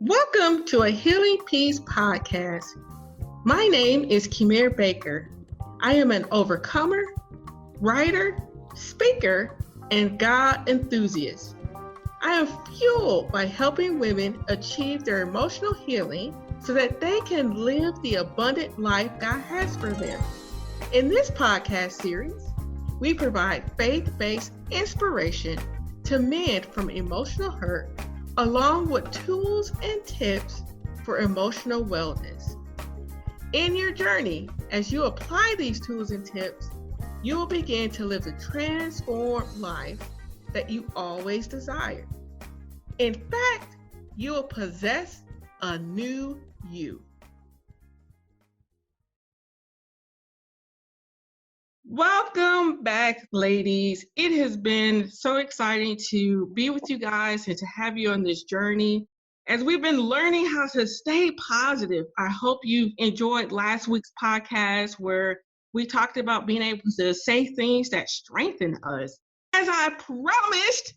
Welcome to a Healing Peace podcast. My name is Kimir Baker. I am an overcomer, writer, speaker, and God enthusiast. I am fueled by helping women achieve their emotional healing so that they can live the abundant life God has for them. In this podcast series, we provide faith-based inspiration to mend from emotional hurt, along with tools and tips for emotional wellness. In your journey, as you apply these tools and tips, you will begin to live the transformed life that you always desired. In fact, you will possess a new you. Welcome back, ladies. It has been so exciting to be with you guys and to have you on this journey. As we've been learning how to stay positive, I hope you enjoyed last week's podcast where we talked about being able to say things that strengthen us. As I promised,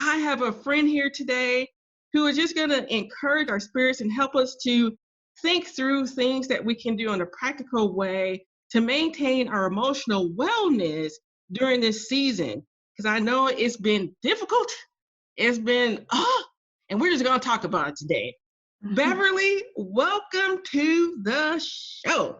I have a friend here today who is just going to encourage our spirits and help us to think through things that we can do in a practical way to maintain our emotional wellness during this season. Because I know it's been difficult. It's been, and we're just going to talk about it today. Beverly, welcome to the show.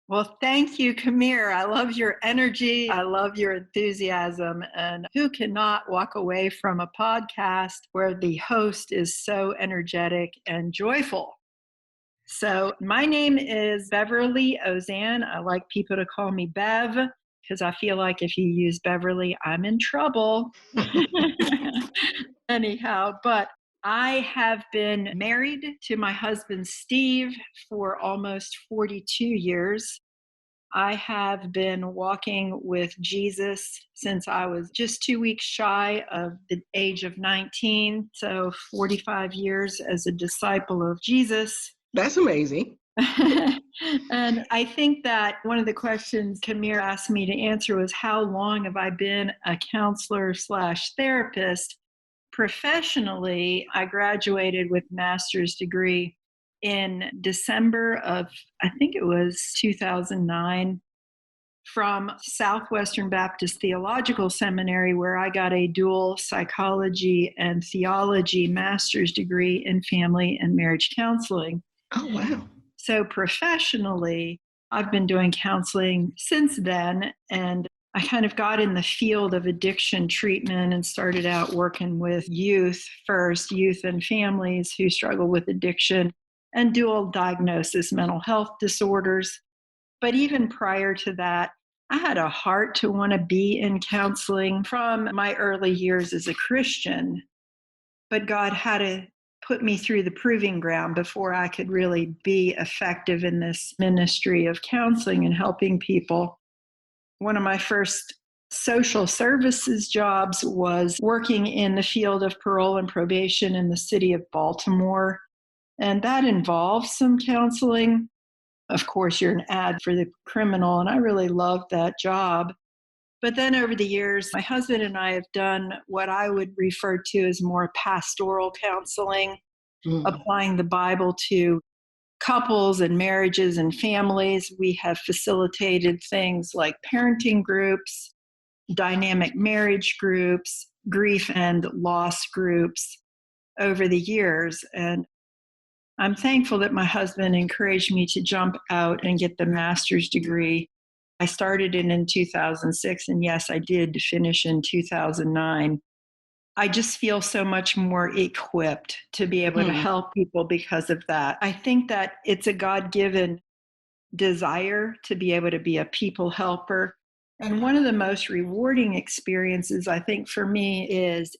Well, thank you, Kimir. I love your energy. I love your enthusiasm. And who cannot walk away from a podcast where the host is so energetic and joyful? So my name is Beverly Ozanne. I like people to call me Bev because I feel like if you use Beverly, I'm in trouble. Anyhow, but I have been married to my husband, Steve, for almost 42 years. I have been walking with Jesus since I was just 2 weeks shy of the age of 19. So 45 years as a disciple of Jesus. That's amazing. And I think that one of the questions Kimir asked me to answer was, how long have I been a counselor / therapist? Professionally, I graduated with a master's degree in December of, I think it was 2009, from Southwestern Baptist Theological Seminary, where I got a dual psychology and theology master's degree in family and marriage counseling. Oh, wow. So professionally, I've been doing counseling since then, and I kind of got in the field of addiction treatment and started out working with youth first, youth and families who struggle with addiction and dual diagnosis mental health disorders. But even prior to that, I had a heart to want to be in counseling from my early years as a Christian, but God had to put me through the proving ground before I could really be effective in this ministry of counseling and helping people. One of my first social services jobs was working in the field of parole and probation in the city of Baltimore, and that involves some counseling. Of course, you're an ad for the criminal, and I really loved that job. But then over the years, my husband and I have done what I would refer to as more pastoral counseling, applying the Bible to couples and marriages and families. We have facilitated things like parenting groups, dynamic marriage groups, grief and loss groups over the years. And I'm thankful that my husband encouraged me to jump out and get the master's degree. I started it in 2006, and yes, I did finish in 2009. I just feel so much more equipped to be able to help people because of that. I think that it's a God-given desire to be able to be a people helper. And one of the most rewarding experiences, I think, for me is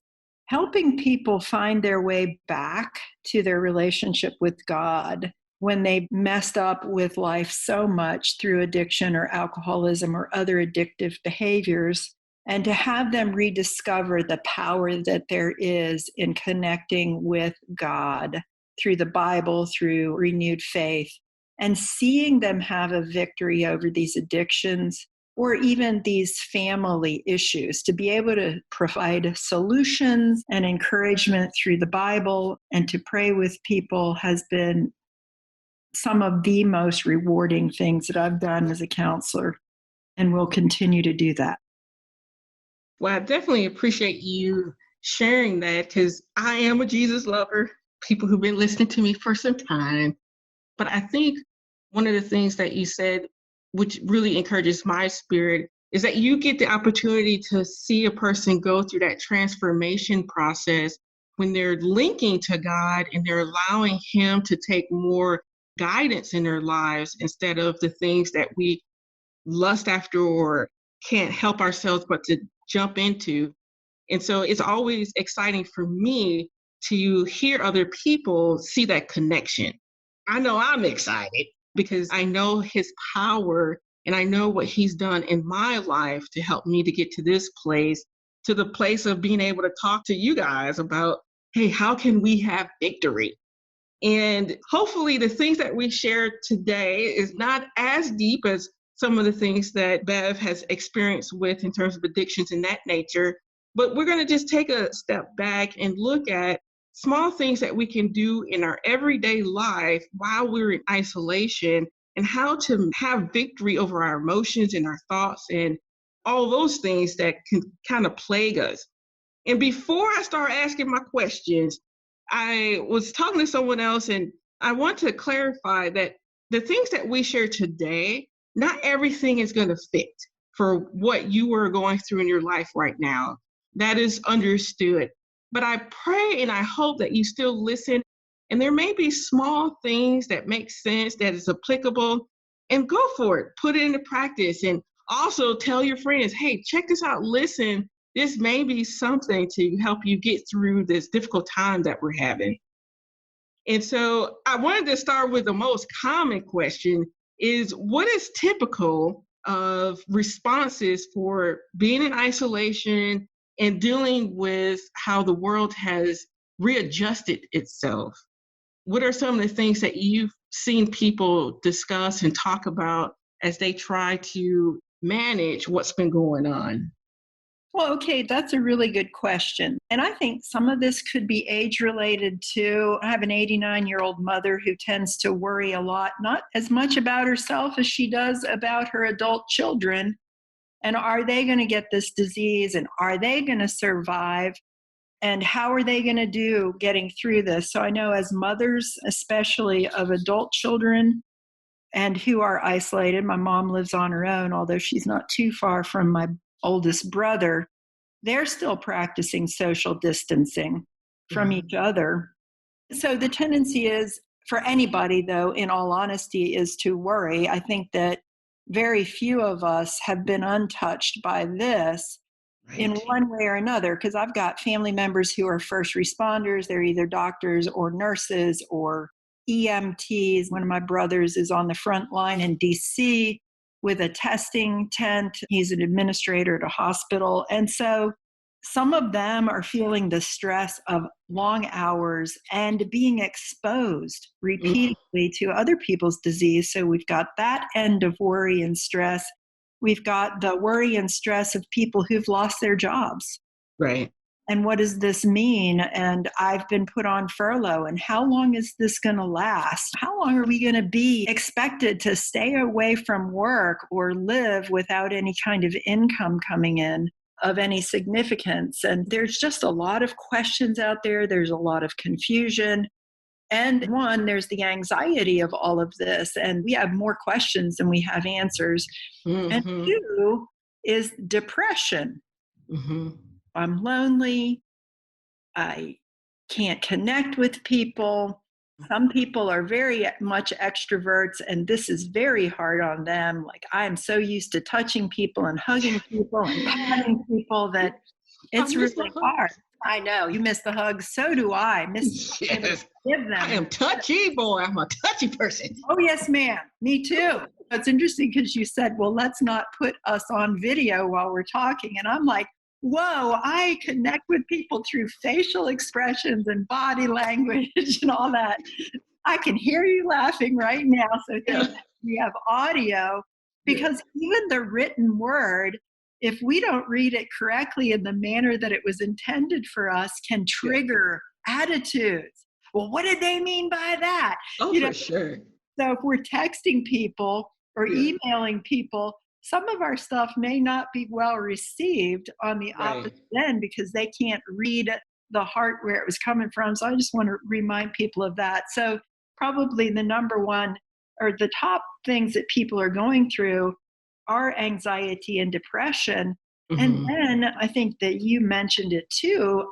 helping people find their way back to their relationship with God when they messed up with life so much through addiction or alcoholism or other addictive behaviors, and to have them rediscover the power that there is in connecting with God through the Bible, through renewed faith, and seeing them have a victory over these addictions, or even these family issues, to be able to provide solutions and encouragement through the Bible and to pray with people has been some of the most rewarding things that I've done as a counselor, and will continue to do that. Well, I definitely appreciate you sharing that, because I am a Jesus lover, people who've been listening to me for some time. But I think one of the things that you said, which really encourages my spirit, is that you get the opportunity to see a person go through that transformation process when they're linking to God and they're allowing Him to take more guidance in their lives instead of the things that we lust after or can't help ourselves but to jump into. And so it's always exciting for me to hear other people see that connection. I know I'm excited because I know His power and I know what He's done in my life to help me to get to this place, to the place of being able to talk to you guys about, hey, how can we have victory? And hopefully the things that we shared today is not as deep as some of the things that Bev has experienced with in terms of addictions and that nature. But we're going to just take a step back and look at small things that we can do in our everyday life while we're in isolation, and how to have victory over our emotions and our thoughts and all those things that can kind of plague us. And before I start asking my questions, I was talking to someone else, and I want to clarify that the things that we share today, not everything is going to fit for what you are going through in your life right now. That is understood. But I pray and I hope that you still listen. And there may be small things that make sense, that is applicable, and go for it. Put it into practice. And also tell your friends, hey, check this out. Listen, this may be something to help you get through this difficult time that we're having. And so I wanted to start with the most common question is, what is typical of responses for being in isolation and dealing with how the world has readjusted itself? What are some of the things that you've seen people discuss and talk about as they try to manage what's been going on? Well, okay, that's a really good question. And I think some of this could be age related too. I have an 89-year-old mother who tends to worry a lot, not as much about herself as she does about her adult children. And are they going to get this disease? And are they going to survive? And how are they going to do getting through this? So I know as mothers, especially of adult children and who are isolated, my mom lives on her own, although she's not too far from my oldest brother, they're still practicing social distancing from each other. So the tendency is for anybody, though, in all honesty, is to worry. I think that very few of us have been untouched by this in one way or another, because I've got family members who are first responders. They're either doctors or nurses or EMTs. One of my brothers is on the front line in DC with a testing tent. He's an administrator at a hospital. And so some of them are feeling the stress of long hours and being exposed repeatedly to other people's disease. So we've got that end of worry and stress. We've got the worry and stress of people who've lost their jobs. Right. And what does this mean? And I've been put on furlough. And how long is this going to last? How long are we going to be expected to stay away from work or live without any kind of income coming in of any significance? And there's just a lot of questions out there. There's a lot of confusion. And one, there's the anxiety of all of this. And we have more questions than we have answers. And two is depression. I'm lonely. I can't connect with people. Some people are very much extroverts, and this is very hard on them. Like, I am so used to touching people and hugging people and patting people that it's really hard. I know. You miss the hugs. So do I. Yes. Give them. I am touchy, boy. I'm a touchy person. Oh, yes, ma'am. Me too. It's interesting because you said, well, let's not put us on video while we're talking. And I'm like, whoa, I connect with people through facial expressions and body language and all that. I can hear you laughing right now. So we have audio. Because even the written word, if we don't read it correctly in the manner that it was intended for us, can trigger attitudes. Well, what did they mean by that? Oh, for sure. So if we're texting people or emailing people, some of our stuff may not be well received on the opposite end because they can't read the heart where it was coming from. So I just want to remind people of that. So probably the number one or the top things that people are going through are anxiety and depression. And then I think that you mentioned it too,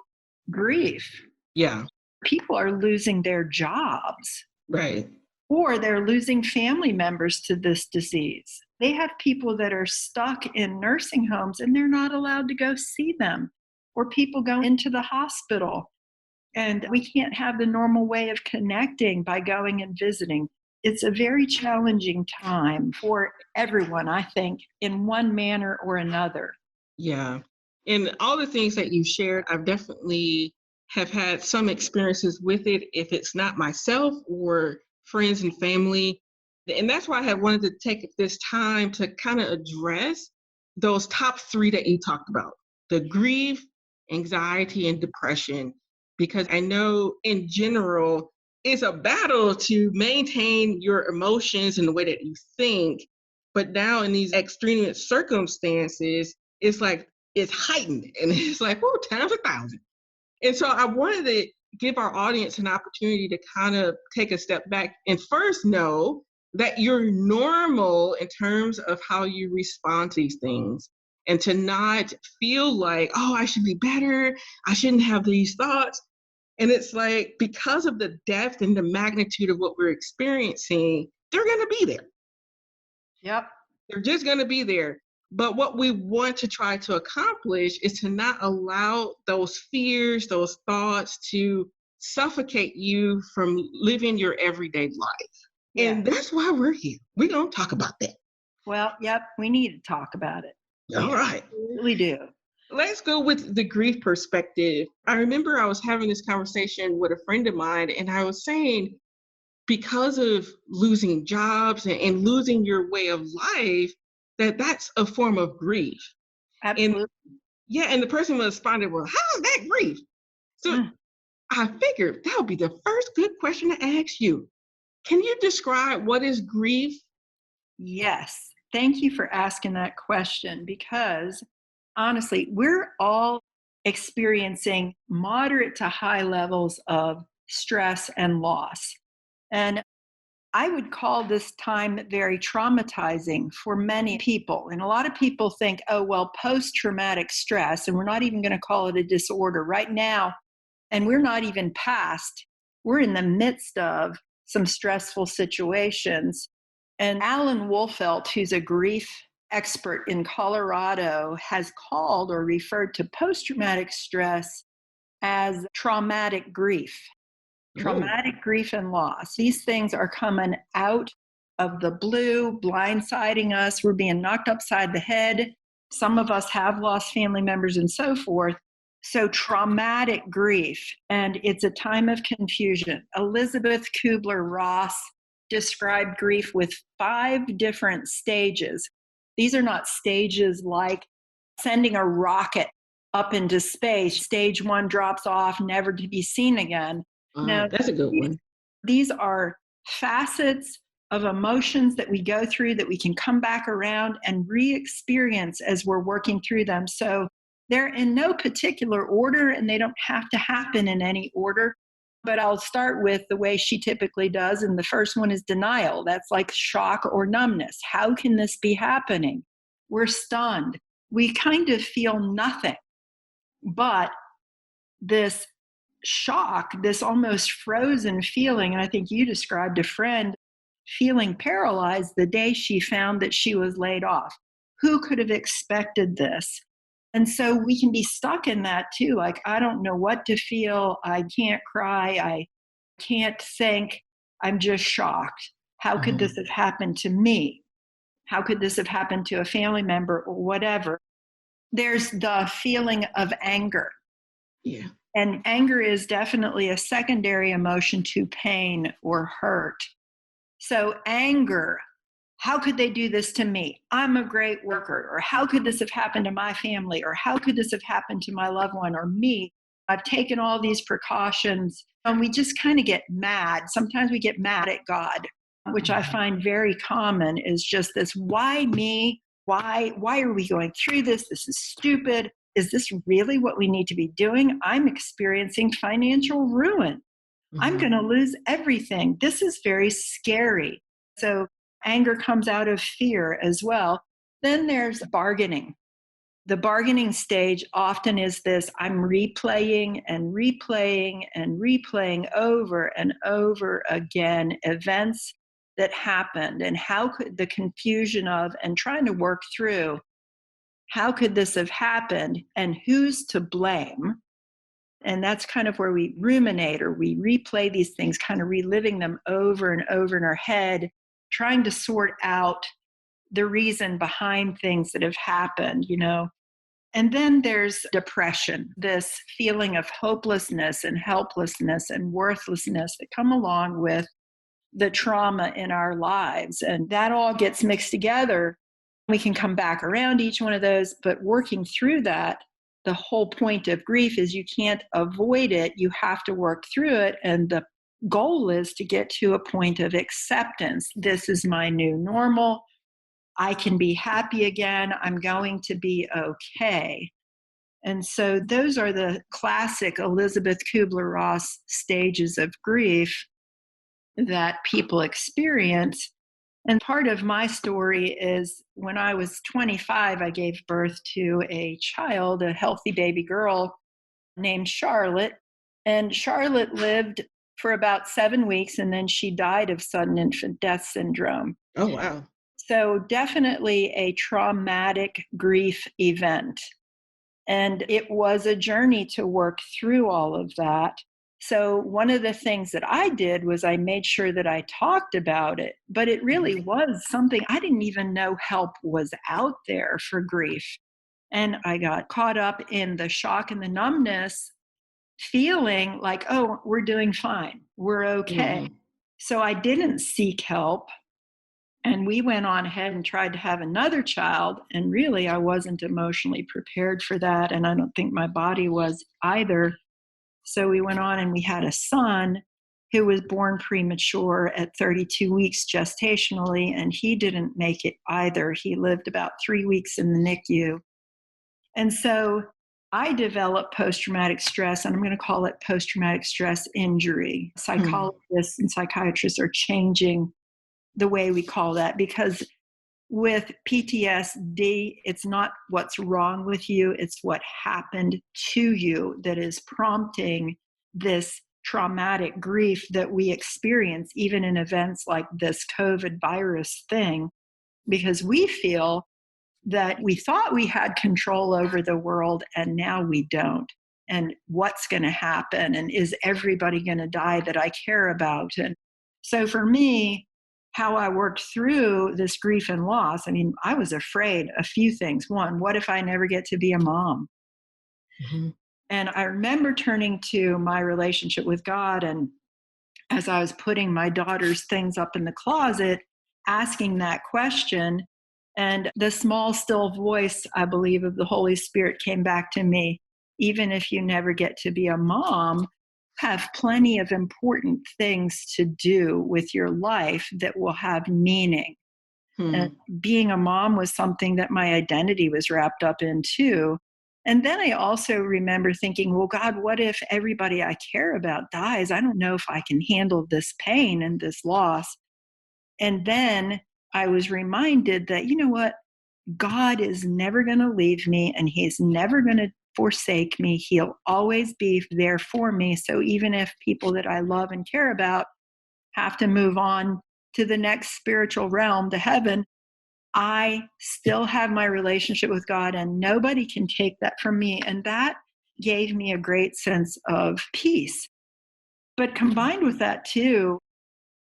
grief. Yeah. People are losing their jobs. Right. Or they're losing family members to this disease. They have people that are stuck in nursing homes and they're not allowed to go see them. Or people go into the hospital and we can't have the normal way of connecting by going and visiting. It's a very challenging time for everyone, I think, in one manner or another. Yeah. And all the things that you shared, I've definitely have had some experiences with it, if it's not myself or friends and family. And that's why I had wanted to take this time to kind of address those top three that you talked about, the grief, anxiety, and depression, because I know in general, it's a battle to maintain your emotions in the way that you think. But now in these extraneous circumstances, it's like it's heightened and it's like, oh, times 1,000. And so I wanted to give our audience an opportunity to kind of take a step back and first know that you're normal in terms of how you respond to these things, and to not feel like, oh, I should be better, I shouldn't have these thoughts. And it's like, because of the depth and the magnitude of what we're experiencing, they're going to be there. Yep. They're just going to be there. But what we want to try to accomplish is to not allow those fears, those thoughts to suffocate you from living your everyday life. Yeah. And that's why we're here. We're going to talk about that. Well, yep, we need to talk about it. All right. We do. Let's go with the grief perspective. I remember I was having this conversation with a friend of mine, and I was saying, because of losing jobs and losing your way of life, that's a form of grief. Absolutely. And the person responded, well, how is that grief? So I figured that would be the first good question to ask you. Can you describe what is grief? Yes. Thank you for asking that question, because honestly, we're all experiencing moderate to high levels of stress and loss. And I would call this time very traumatizing for many people. And a lot of people think, oh, well, post-traumatic stress, and we're not even going to call it a disorder right now. And we're not even past, we're in the midst of some stressful situations. And Alan Wolfelt, who's a grief expert in Colorado, has called or referred to post-traumatic stress as traumatic grief. Traumatic grief and loss. These things are coming out of the blue, blindsiding us. We're being knocked upside the head. Some of us have lost family members and so forth. So traumatic grief, and it's a time of confusion. Elizabeth Kubler-Ross described grief with 5 different stages. These are not stages like sending a rocket up into space. Stage 1 drops off, never to be seen again. No, that's a good one. These are facets of emotions that we go through that we can come back around and re-experience as we're working through them. So they're in no particular order, and they don't have to happen in any order. But I'll start with the way she typically does. And the first one is denial. That's like shock or numbness. How can this be happening? We're stunned. We kind of feel nothing. But this shock, this almost frozen feeling, and I think you described a friend feeling paralyzed the day she found that she was laid off. Who could have expected this? And so we can be stuck in that too. Like, I don't know what to feel. I can't cry. I can't think. I'm just shocked. How could this have happened to me? How could this have happened to a family member or whatever? There's the feeling of anger. Yeah. And anger is definitely a secondary emotion to pain or hurt. So anger, how could they do this to me? I'm a great worker. Or how could this have happened to my family? Or how could this have happened to my loved one or me? I've taken all these precautions. And we just kind of get mad. Sometimes we get mad at God, which I find very common, is just this, why me? Why are we going through this? This is stupid. Is this really what we need to be doing? I'm experiencing financial ruin. I'm going to lose everything. This is very scary. So anger comes out of fear as well. Then there's bargaining. The bargaining stage often is this, I'm replaying and replaying and replaying over and over again events that happened, and how could the confusion of, and trying to work through, how could this have happened and who's to blame? And that's kind of where we ruminate, or we replay these things, kind of reliving them over and over in our head, trying to sort out the reason behind things that have happened, And then there's depression, this feeling of hopelessness and helplessness and worthlessness that come along with the trauma in our lives. And that all gets mixed together. We can come back around each one of those, but working through that, the whole point of grief is you can't avoid it. You have to work through it. And the goal is to get to a point of acceptance. This is my new normal. I can be happy again. I'm going to be okay. And so those are the classic Elizabeth Kubler-Ross stages of grief that people experience. And part of my story is when I was 25, I gave birth to a child, a healthy baby girl named Charlotte. And Charlotte lived for about 7 weeks, and then she died of sudden infant death syndrome. Oh, wow. So definitely a traumatic grief event. And it was a journey to work through all of that. So one of the things that I did was I made sure that I talked about it, but it really was something I didn't even know help was out there for grief. And I got caught up in the shock and the numbness, feeling like, oh, we're doing fine. We're okay. So I didn't seek help. And we went on ahead and tried to have another child. And really, I wasn't emotionally prepared for that. And I don't think my body was either. So we went on and we had a son who was born premature at 32 weeks gestationally, and he didn't make it either. He lived about 3 weeks in the NICU. And so I developed post-traumatic stress, and I'm going to call it post-traumatic stress injury. Psychologists and psychiatrists are changing the way we call that, because with PTSD, it's not what's wrong with you, it's what happened to you that is prompting this traumatic grief that we experience, even in events like this COVID virus thing, because we feel that we thought we had control over the world and now we don't. And what's going to happen? And is everybody going to die that I care about? And so for me, how I worked through this grief and loss, I mean, I was afraid a few things. One, what if I never get to be a mom? And I remember turning to my relationship with God, and as I was putting my daughter's things up in the closet, asking that question, and the small, still voice, I believe, of the Holy Spirit came back to me. Even if you never get to be a mom, have plenty of important things to do with your life that will have meaning. And being a mom was something that my identity was wrapped up in too. And then I also remember thinking, well, God, what if everybody I care about dies? I don't know if I can handle this pain and this loss. And then I was reminded that, you know what? God is never going to leave me, and he's never going to forsake me. He'll always be there for me. So even if people that I love and care about have to move on to the next spiritual realm, to heaven, I still have my relationship with God, and nobody can take that from me. And that gave me a great sense of peace. But combined with that too,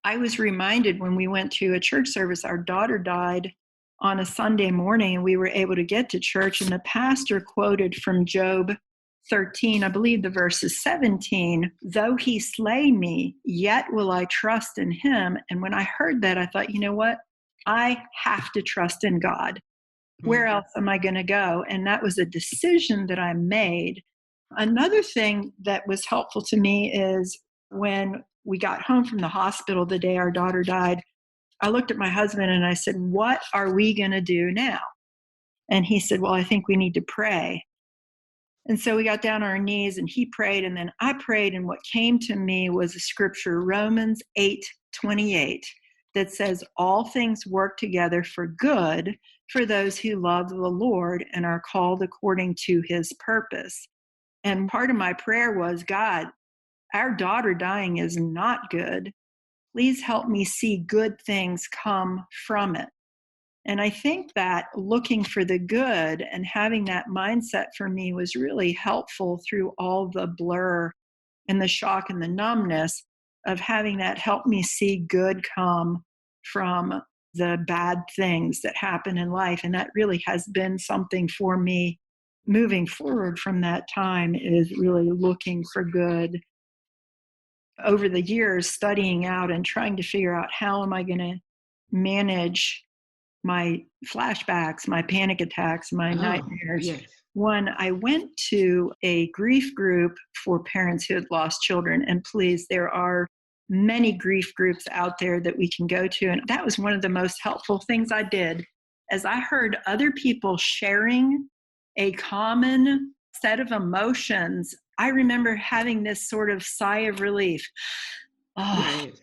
I was reminded when we went to a church service, our daughter died on a Sunday morning, and we were able to get to church, and the pastor quoted from Job 13, I believe the verse is 17, though he slay me, yet will I trust in him. And when I heard that, I thought, you know what? I have to trust in God. Where else am I going to go? And that was a decision that I made. Another thing that was helpful to me is when we got home from the hospital the day our daughter died, I looked at my husband and I said, "What are we going to do now?" And he said, "Well, I think we need to pray." And so we got down on our knees and he prayed and then I prayed. And what came to me was a scripture, Romans 8:28, that says, "All things work together for good for those who love the Lord and are called according to his purpose." And part of my prayer was, "God, our daughter dying is not good. Please help me see good things come from it." And I think that looking for the good and having that mindset for me was really helpful through all the blur and the shock and the numbness of having that help me see good come from the bad things that happen in life. And that really has been something for me moving forward from that time, is really looking for good. Over the years, studying out and trying to figure out how am I going to manage my flashbacks, my panic attacks, my nightmares. Yes. One, I went to a grief group for parents who had lost children. And please, there are many grief groups out there that we can go to. And that was one of the most helpful things I did, as I heard other people sharing a common set of emotions. I remember having this sort of sigh of relief. Oh, Right.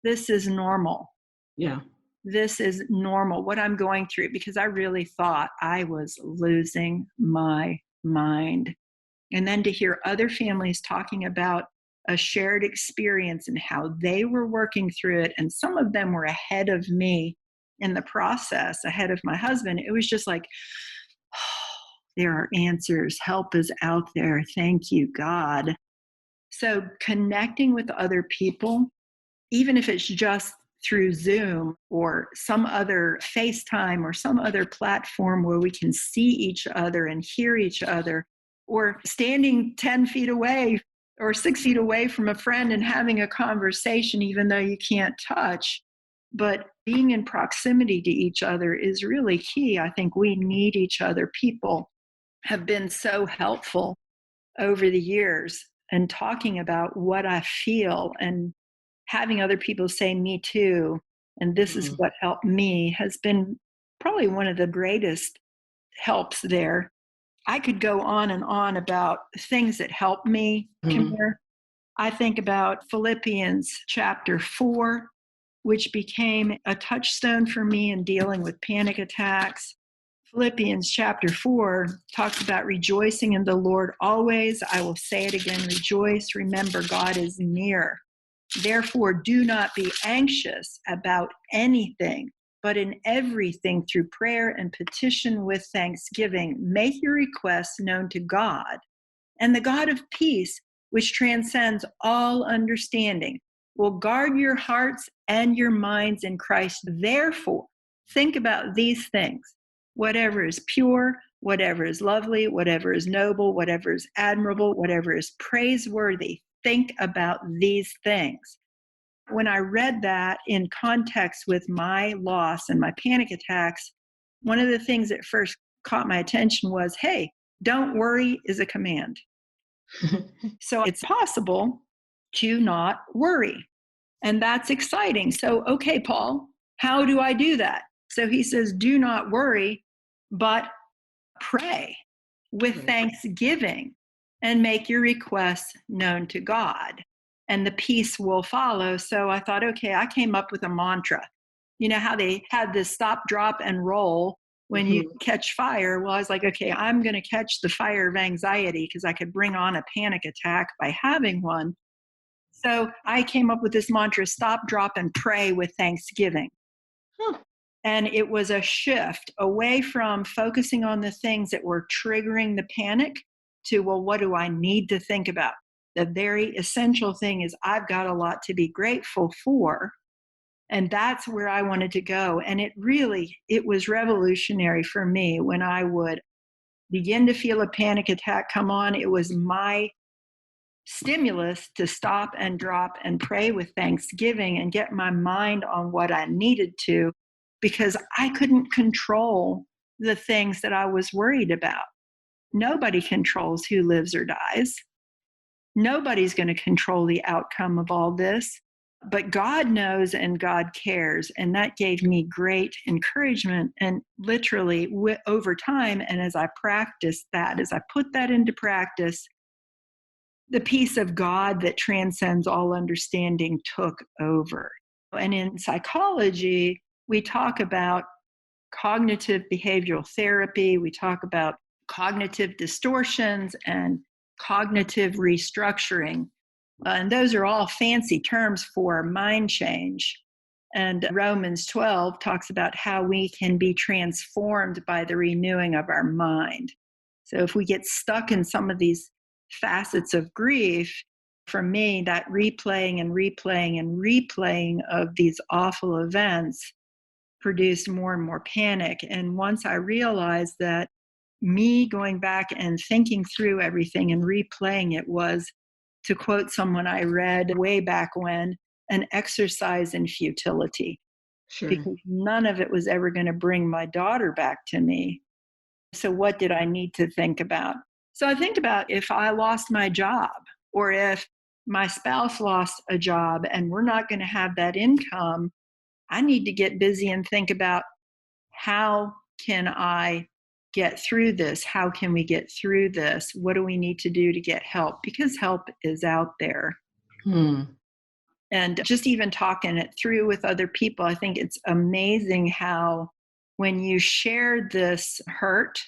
this is normal. Yeah. This is normal, what I'm going through, because I really thought I was losing my mind. And then to hear other families talking about a shared experience and how they were working through it, and some of them were ahead of me in the process, ahead of my husband, it was just like, oh, there are answers. Help is out there. Thank you, God. So connecting with other people, even if it's just through Zoom or some other FaceTime or some other platform where we can see each other and hear each other, or standing 10 feet away or 6 feet away from a friend and having a conversation, even though you can't touch. But being in proximity to each other is really key. I think we need each other. People have been so helpful over the years and talking about what I feel and having other people say, "Me too," and this is what helped me, has been probably one of the greatest helps there. I could go on and on about things that helped me, Kimber. I think about Philippians chapter 4, which became a touchstone for me in dealing with panic attacks. Philippians chapter 4 talks about rejoicing in the Lord always. I will say it again, rejoice. Remember, God is near. Therefore, do not be anxious about anything, but in everything through prayer and petition with thanksgiving, make your requests known to God. And the God of peace, which transcends all understanding, will guard your hearts and your minds in Christ. Therefore, think about these things. Whatever is pure, whatever is lovely, whatever is noble, whatever is admirable, whatever is praiseworthy, think about these things. When I read that in context with my loss and my panic attacks, one of the things that first caught my attention was, hey, don't worry is a command. So it's possible to not worry. And that's exciting. So, okay, Paul, how do I do that? So he says, do not worry, but pray with thanksgiving and make your requests known to God, and the peace will follow. So I thought, okay, I came up with a mantra. You know how they had this stop, drop, and roll when you catch fire? Well, I was like, okay, I'm going to catch the fire of anxiety because I could bring on a panic attack by having one. So I came up with this mantra, stop, drop, and pray with thanksgiving. And it was a shift away from focusing on the things that were triggering the panic to, well, what do I need to think about? The very essential thing is I've got a lot to be grateful for. And that's where I wanted to go. And it was revolutionary for me when I would begin to feel a panic attack come on. It was my stimulus to stop and drop and pray with thanksgiving and get my mind on what I needed to. because I couldn't control the things that I was worried about. Nobody controls who lives or dies. Nobody's going to control the outcome of all this, but God knows and God cares. And that gave me great encouragement. And literally over time, and as I practiced that, as I put that into practice, the peace of God that transcends all understanding took over. And in psychology, we talk about cognitive behavioral therapy. We talk about cognitive distortions and cognitive restructuring. And those are all fancy terms for mind change. And Romans 12 talks about how we can be transformed by the renewing of our mind. So if we get stuck in some of these facets of grief, for me, that replaying and replaying and replaying of these awful events produced more and more panic. And once I realized that me going back and thinking through everything and replaying it was, to quote someone I read way back when, an exercise in futility. Sure. Because none of it was ever going to bring my daughter back to me. So what did I need to think about? So I think about if I lost my job, or if my spouse lost a job and we're not going to have that income, I need to get busy and think about, how can I get through this? How can we get through this? What do we need to do to get help? Because help is out there. And just even talking it through with other people, I think it's amazing how when you share this hurt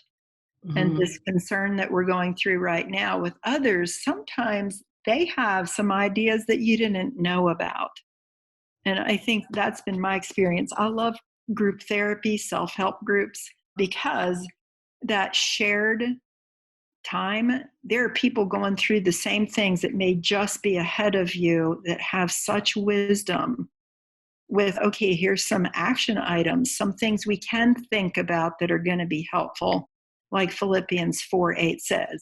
and this concern that we're going through right now with others, sometimes they have some ideas that you didn't know about. And I think that's been my experience. I love group therapy, self-help groups, because that shared time, there are people going through the same things that may just be ahead of you that have such wisdom with, okay, here's some action items, some things we can think about that are going to be helpful. Like Philippians 4:8 says,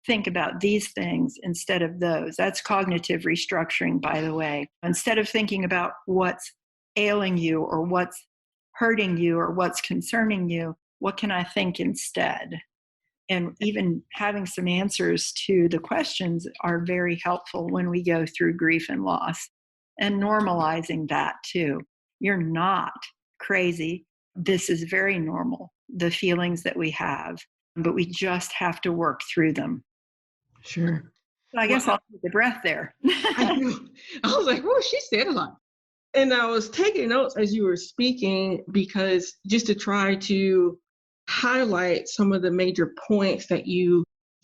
think about these things instead of those. That's cognitive restructuring, by the way. Instead of thinking about what's ailing you or what's hurting you or what's concerning you, what can I think instead? And even having some answers to the questions are very helpful when we go through grief and loss, and normalizing that too. You're not crazy. This is very normal, the feelings that we have, but we just have to work through them. Sure. So I guess I'll take a breath there. I was like, oh, she said a lot. And I was taking notes as you were speaking, because just to try to highlight some of the major points that you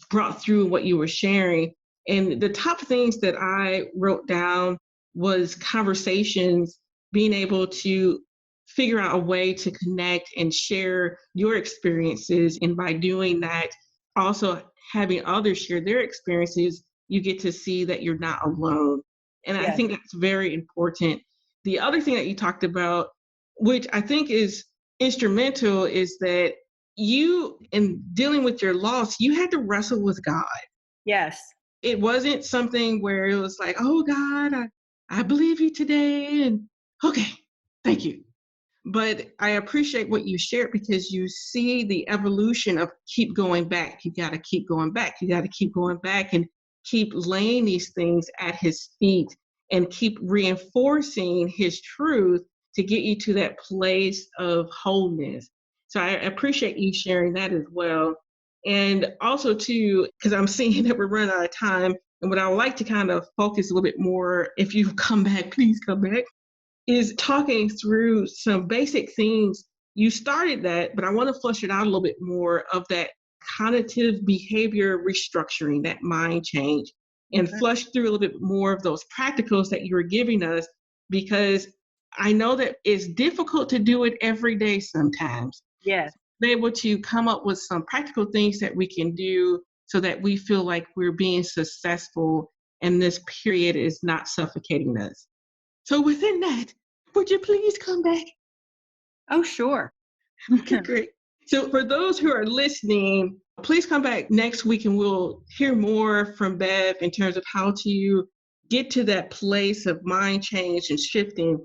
brought through what you were sharing. And the top things that I wrote down was conversations, being able to figure out a way to connect and share your experiences. And by doing that, also having others share their experiences, you get to see that you're not alone. And I think that's very important. The other thing that you talked about, which I think is instrumental, is that you, in dealing with your loss, you had to wrestle with God. Yes. It wasn't something where it was like, oh God, I believe you today. And okay, thank you. But I appreciate what you shared, because you see the evolution of keep going back. You got to keep going back. You got to keep going back and keep laying these things at his feet and keep reinforcing his truth to get you to that place of wholeness. So I appreciate you sharing that as well. And also too, because I'm seeing that we're running out of time, and what I would like to kind of focus a little bit more, if you come back, please come back, is talking through some basic things. You started that, but I want to flush it out a little bit more of that cognitive behavior restructuring, that mind change, and flush through a little bit more of those practicals that you were giving us, because I know that it's difficult to do it every day sometimes. Yes. Be able to come up with some practical things that we can do so that we feel like we're being successful and this period is not suffocating us. So within that, would you please come back? Oh, sure. Okay, great. So for those who are listening, please come back next week and we'll hear more from Bev in terms of how to get to that place of mind change and shifting.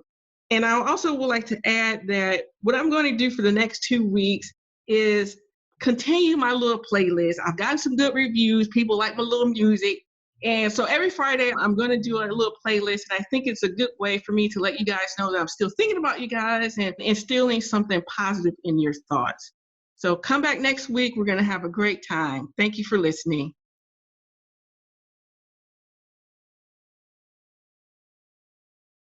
And I also would like to add that what I'm going to do for the next 2 weeks is continue my little playlist. I've gotten some good reviews. People like my little music. And so every Friday, I'm going to do a little playlist. And I think it's a good way for me to let you guys know that I'm still thinking about you guys and instilling something positive in your thoughts. So come back next week. We're going to have a great time. Thank you for listening.